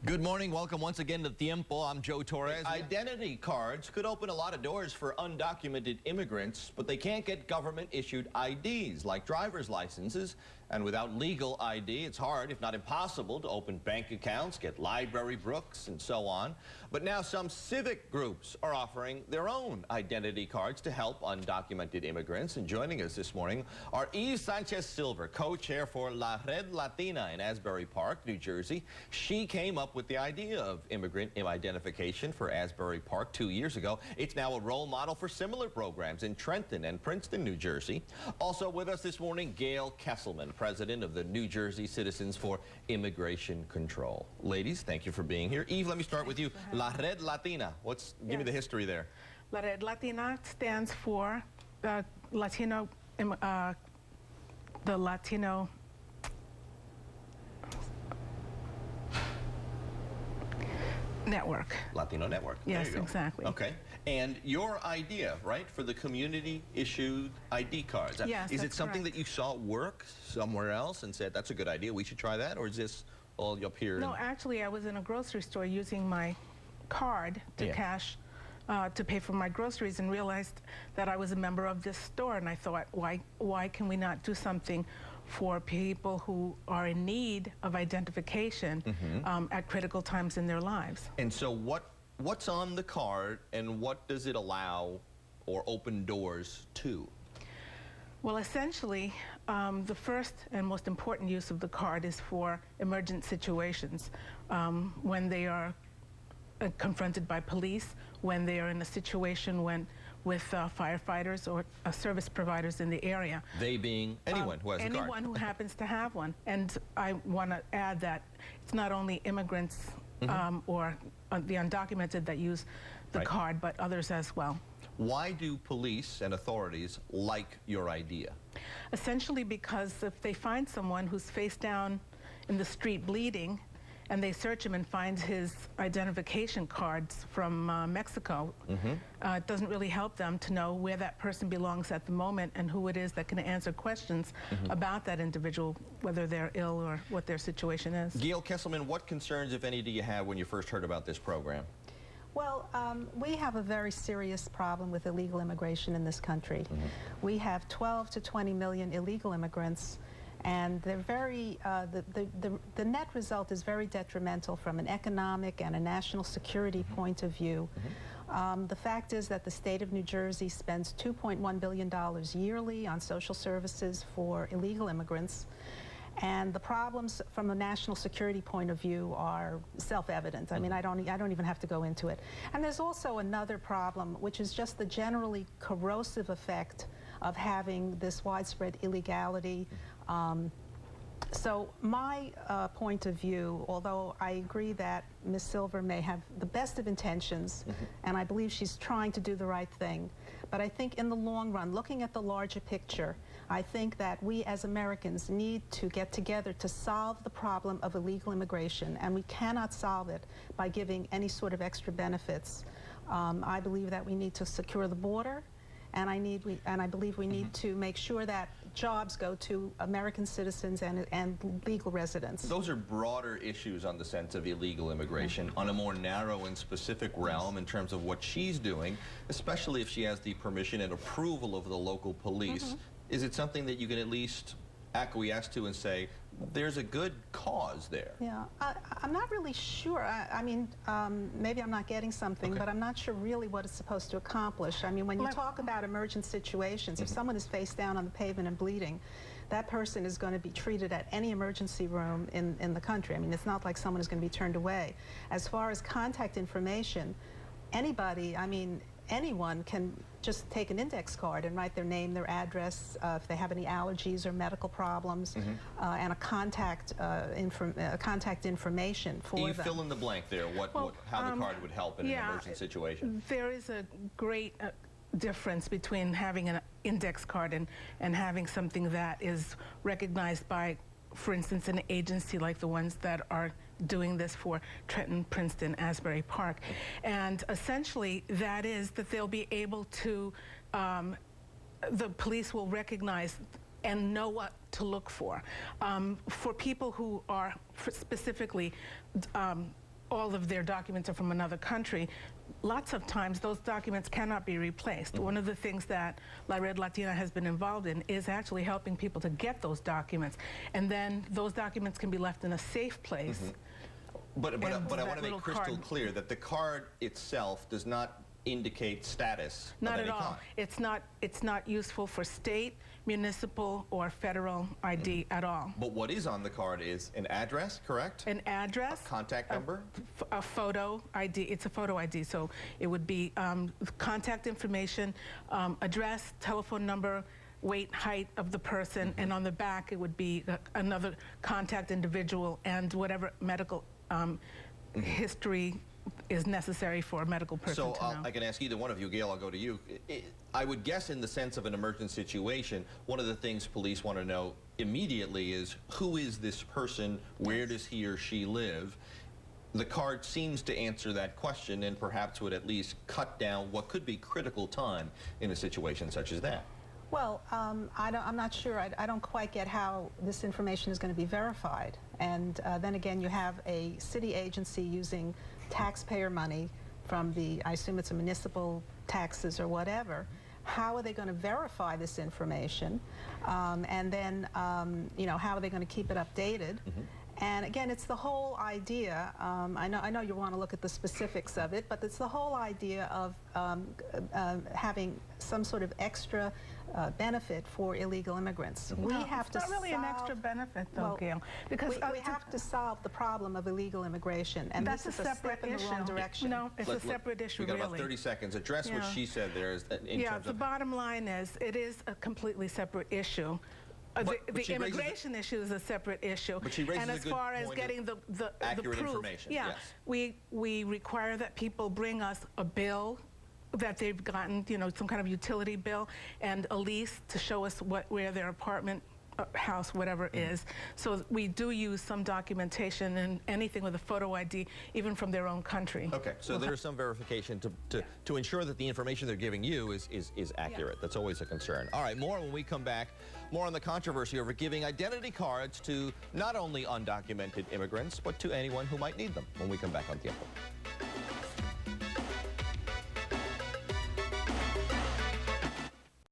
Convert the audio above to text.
Good morning. Welcome once again to Tiempo. I'm Joe Torres. Identity cards could open a lot of doors for undocumented immigrants, but they can't get government-issued IDs like driver's licenses. And without legal ID, it's hard, if not impossible, to open bank accounts, get library books, and so on. But now some civic groups are offering their own identity cards to help undocumented immigrants. And joining us this morning are Eve Sanchez-Silver, co-chair for La Red Latina in Asbury Park, New Jersey. She came up with the idea of immigrant identification for Asbury Park 2 years ago. It's now a role model for similar programs in Trenton and Princeton, New Jersey. Also with us this morning, Gayle Kesselman, president of the New Jersey Citizens for Immigration Control. Ladies, thank you for being here. Eve, let me start with you. La Red Latina. Give me the history there. La Red Latina stands for the Latino Network. Latino Network. Yes, exactly. Okay. And your idea, right, for the community-issued ID cards. Yes, is it something correct. that you saw work somewhere else and said, that's a good idea, we should try that? Or is this all up here? No, actually, I was in a grocery store using my card to cash, to pay for my groceries, and realized that I was a member of this store. And I thought, why can we not do something for people who are in need of identification at critical times in their lives? And so what's on the card, and what does it allow or open doors to? Well, essentially, the first and most important use of the card is for emergent situations, when they are confronted by police, when they are in a situation with firefighters or service providers in the area. They being anyone who has a card. Anyone who happens to have one. And I want to add that it's not only immigrants or the undocumented that use the card, but others as well. Why do police and authorities like your idea? Essentially because if they find someone who's face down in the street bleeding, and they search him and find his identification cards from Mexico, it doesn't really help them to know where that person belongs at the moment and who it is that can answer questions about that individual, whether they're ill or what their situation is. Gayle Kesselman, what concerns, if any, do you have when you first heard about this program? Well, we have a very serious problem with illegal immigration in this country. We have 12 to 20 million illegal immigrants, and they're very, the net result is very detrimental from an economic and a national security point of view. The fact is that the state of New Jersey spends $2.1 billion yearly on social services for illegal immigrants. And the problems from a national security point of view are self-evident. I mean, I don't even have to go into it. And there's also another problem, which is just the generally corrosive effect of having this widespread illegality. So my point of view, although I agree that Ms. Silver may have the best of intentions, and I believe she's trying to do the right thing, but I think in the long run, looking at the larger picture, I think that we as Americans need to get together to solve the problem of illegal immigration, and we cannot solve it by giving any sort of extra benefits. I believe that we need to secure the border, and I believe we need to make sure that jobs go to American citizens and legal residents. Those are broader issues on the sense of illegal immigration on a more narrow and specific realm in terms of what she's doing, especially if she has the permission and approval of the local police. Is it something that you can at least acquiesce to and say, there's a good cause there? Yeah, I'm not really sure. I mean, maybe I'm not getting something, but I'm not sure really what it's supposed to accomplish. I mean, when you talk about emergent situations, if someone is face down on the pavement and bleeding, that person is going to be treated at any emergency room in the country. I mean, it's not like someone is going to be turned away. As far as contact information, anybody, I mean, anyone can just take an index card and write their name, their address, if they have any allergies or medical problems, and a contact information for them. Fill in the blank there, how the card would help in an emergent situation. There is a great difference between having an index card and having something that is recognized by, for instance, an agency like the ones that are doing this for Trenton, Princeton, Asbury Park. And essentially, that is that they'll be able to, the police will recognize and know what to look for. For people who are specifically all of their documents are from another country, lots of times those documents cannot be replaced. One of the things that La Red Latina has been involved in is actually helping people to get those documents, and then those documents can be left in a safe place. But I want to make little crystal card. clear that the card itself does not indicate status Not of at any all. kind. It's not useful for state, municipal, or federal ID at all. But what is on the card is an address, correct? An address, A contact number? a photo ID. It's a photo ID, so it would be contact information, address, telephone number, weight, height of the person, and on the back it would be another contact individual and whatever medical history is necessary for a medical person So to know. I can ask either one of you. Gayle, I'll go to you. I would guess in the sense of an emergent situation, one of the things police want to know immediately is who is this person, where does he or she live? The card seems to answer that question and perhaps would at least cut down what could be critical time in a situation such as that. Well, I'm not sure. I don't quite get how this information is going to be verified. And then again, you have a city agency using taxpayer money from I assume it's a municipal taxes or whatever. How are they going to verify this information? And then, you know, how are they going to keep it updated? And again, it's the whole idea, I know you want to look at the specifics of it, but it's the whole idea of having some sort of extra benefit for illegal immigrants. No, it's not really an extra benefit, though, Gayle, because we have to solve the problem of illegal immigration, and that's this a is a separate step in the issue. wrong direction. No, it's a separate issue, We've got really. about 30 seconds. Address what she said there is in terms the of... bottom line is it is a completely separate issue. But The she raises immigration issue is a separate issue. But she raises and a as good far as point getting of the accurate proof, information, yeah, yes. we require that people bring us a bill that they've gotten, you know, some kind of utility bill, and a lease to show us where their apartment, house, whatever is. So we do use some documentation and anything with a photo ID, even from their own country. Okay, so there's some verification to ensure that the information they're giving you is accurate. That's always a concern. All right, more when we come back. More on the controversy over giving identity cards to not only undocumented immigrants, but to anyone who might need them when we come back on Tiempo.